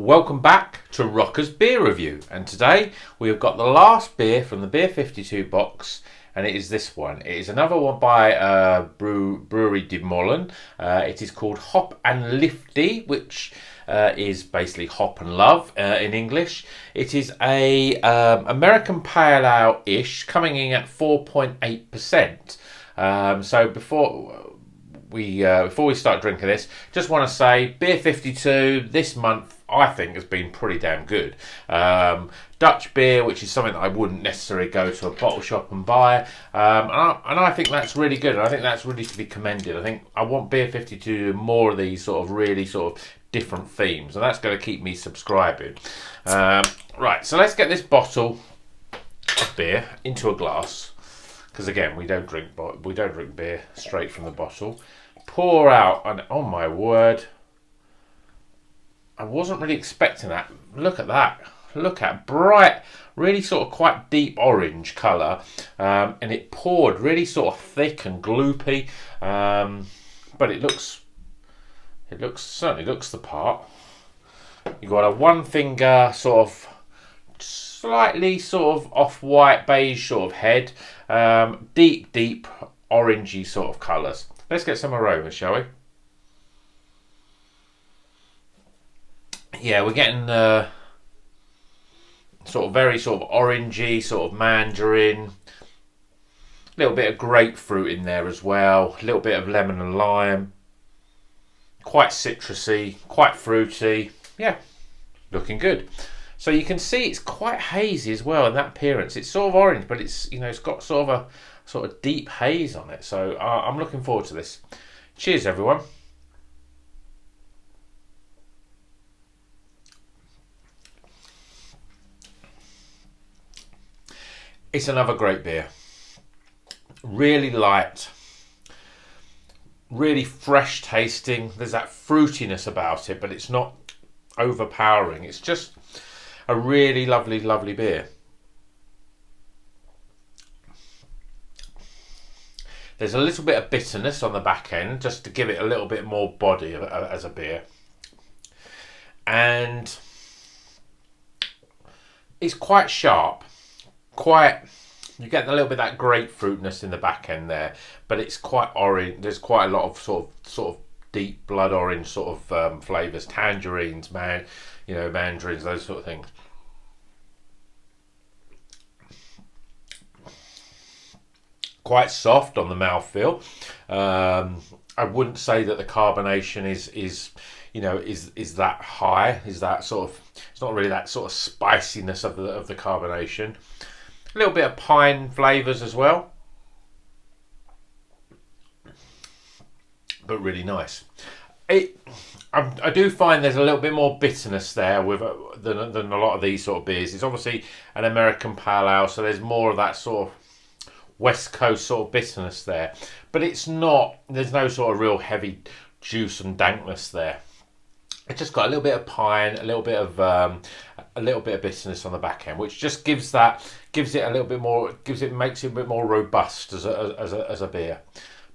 Welcome back to Rocker's Beer Review, and today we have got the last beer from the Beer 52 box, and it is this one. It is another one by Brouwerij de Molen. It is called Hop and Liefde, which is basically hop and love in English. It is a American Pale Ale-ish, coming in at 4.8%. So before we start drinking this, just want to say Beer 52 this month I think has been pretty damn good. Dutch beer, which is something that I wouldn't necessarily go to a bottle shop and buy, and I think that's really good. And I think that's really to be commended. I think I want Beer 52 to do more of these sort of really sort of different themes, and that's going to keep me subscribing. Right, so let's get this bottle of beer into a glass, because again we don't drink beer straight from the bottle. Pour out, and oh my word, I wasn't really expecting that. Look at that. Look at bright, really sort of quite deep orange colour, and it poured really sort of thick and gloopy, but it certainly looks the part. You've got a one finger sort of slightly sort of off-white beige sort of head, deep orangey sort of colours. Let's get some aroma, shall we? Yeah, we're getting sort of very sort of orangey, sort of mandarin, a little bit of grapefruit in there as well, a little bit of lemon and lime, quite citrusy, quite fruity. Yeah, looking good. So you can see it's quite hazy as well in that appearance. It's sort of orange, but it's, you know, it's got sort of a sort of deep haze on it. So I'm looking forward to this. Cheers, everyone. It's another great beer. Really light, really fresh tasting. There's that fruitiness about it, but it's not overpowering. It's just a really lovely beer. There's a little bit of bitterness on the back end, just to give it a little bit more body as a beer. And it's quite sharp. You get a little bit of that grapefruitness in the back end there, but it's quite orange. There's quite a lot of sort of deep blood orange sort of flavours, tangerines, mandarins, those sort of things. Quite soft on the mouthfeel. I wouldn't say that the carbonation is that high. Is that sort of? It's not really that sort of spiciness of the carbonation. A little bit of pine flavours as well, but really nice. I do find there's a little bit more bitterness there than a lot of these sort of beers. It's obviously an American Pale Ale, so there's more of that sort of West Coast sort of bitterness there, but it's not. There's no sort of real heavy juice and dankness there. It's just got a little bit of pine, a little bit of bitterness on the back end, which just makes it a bit more robust as a beer.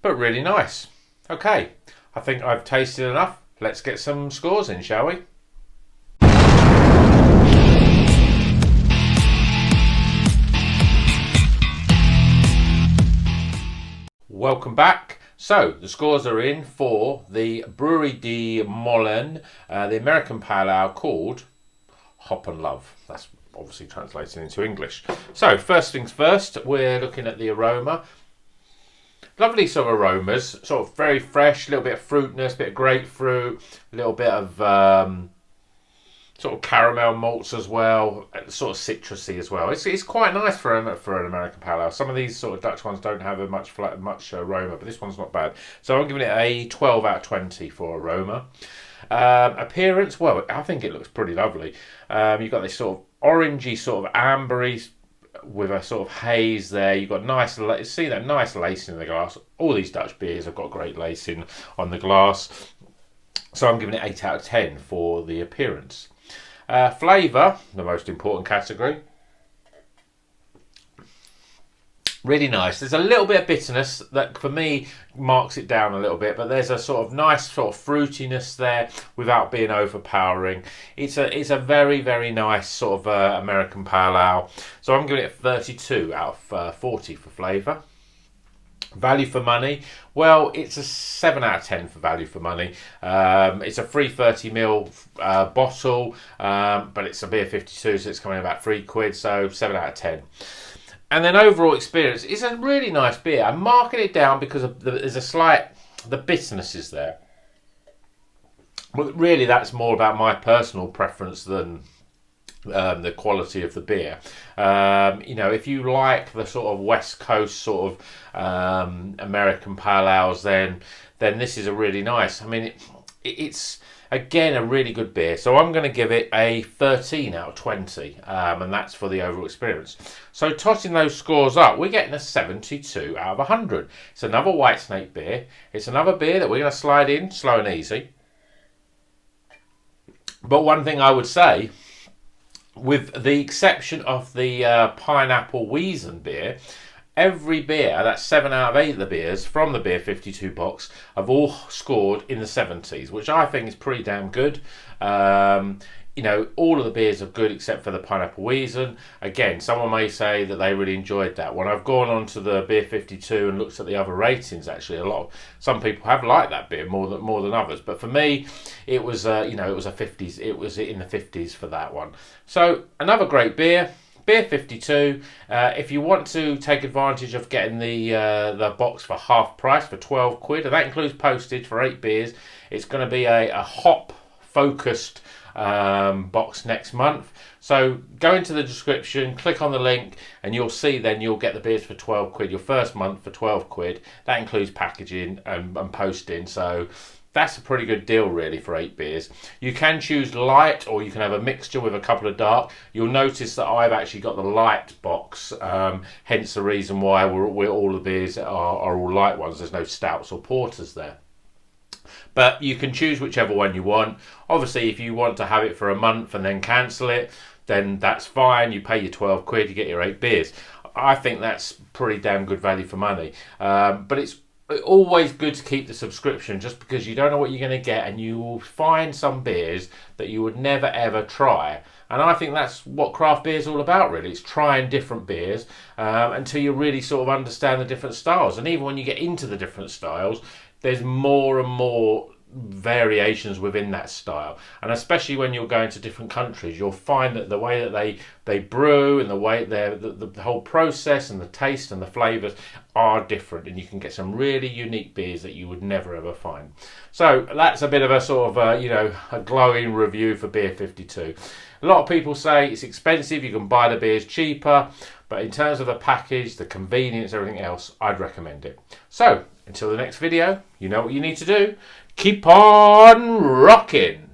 But really nice. Okay, I think I've tasted enough. Let's get some scores in, shall we? Welcome back. So the scores are in for the Brouwerij de Molen, the American Pale Ale called Hop and Love. That's obviously translated into English. So first things first, we're looking at the aroma. Lovely sort of aromas, sort of very fresh, a little bit of fruitness, a bit of grapefruit, a little bit of sort of caramel malts as well, sort of citrusy as well. It's quite nice for an American Pale Ale. Some of these sort of Dutch ones don't have much aroma, but this one's not bad. So I'm giving it a 12 out of 20 for aroma. Appearance, well, I think it looks pretty lovely. You've got this sort of orangey, sort of ambery with a sort of haze there. You've got nice lacing in the glass. All these Dutch beers have got great lacing on the glass. So I'm giving it 8 out of 10 for the appearance. Flavour, the most important category. Really nice. There's a little bit of bitterness that for me marks it down a little bit, but there's a sort of nice sort of fruitiness there without being overpowering. It's a very, very nice sort of American Pale Ale. So I'm giving it 32 out of 40 for flavour. Value for money, well, it's a 7 out of 10 for value for money. It's a free 30ml bottle, but it's a beer 52, so it's coming in about £3, so 7 out of 10. And then overall experience, it's a really nice beer. I'm marking it down because there's a slight, the bitterness is there. But really that's more about my personal preference than the quality of the beer. You know, if you like the sort of West Coast sort of American Pale Ales, then this is a really nice. I mean, it's again a really good beer. So I'm going to give it a 13 out of 20, and that's for the overall experience. So totting those scores up, we're getting a 72 out of 100. It's another Whitesnake beer. It's another beer that we're going to slide in slow and easy. But one thing I would say, with the exception of the pineapple Wiesen beer, every beer, that's 7 out of 8 of the beers from the Beer 52 box, have all scored in the 70s, which I think is pretty damn good. You know, all of the beers are good except for the pineapple Wiesen. Again, someone may say that they really enjoyed that. When I've gone on to the Beer 52 and looked at the other ratings, actually, some people have liked that beer more than others. But for me, it was you know, it was a 50s. It was in the 50s for that one. So another great beer. Beer 52. If you want to take advantage of getting the box for half price for £12, and that includes postage for 8 beers, it's going to be a hop focused box next month. So go into the description, click on the link, and you'll see then you'll get the beers for £12. Your first month for £12. That includes packaging and posting. So that's a pretty good deal really for 8 beers. You can choose light, or you can have a mixture with a couple of dark. You'll notice that I've actually got the light box, hence the reason why we're all the beers are all light ones. There's no stouts or porters there. But you can choose whichever one you want. Obviously, if you want to have it for a month and then cancel it, then that's fine. You pay your £12, you get your 8 beers. I think that's pretty damn good value for money. But it's always good to keep the subscription, just because you don't know what you're going to get, and you will find some beers that you would never ever try. And I think that's what craft beer is all about, really. It's trying different beers until you really sort of understand the different styles. And even when you get into the different styles, there's more and more variations within that style, and especially when you're going to different countries, you'll find that the way that they brew and the way the whole process and the taste and the flavors are different, and you can get some really unique beers that you would never ever find. So that's a bit of a sort of you know, a glowing review for Beer 52. A lot of people say it's expensive, you can buy the beers cheaper, but in terms of the package, the convenience, everything else, I'd recommend it. So until the next video, you know what you need to do. Keep on rocking.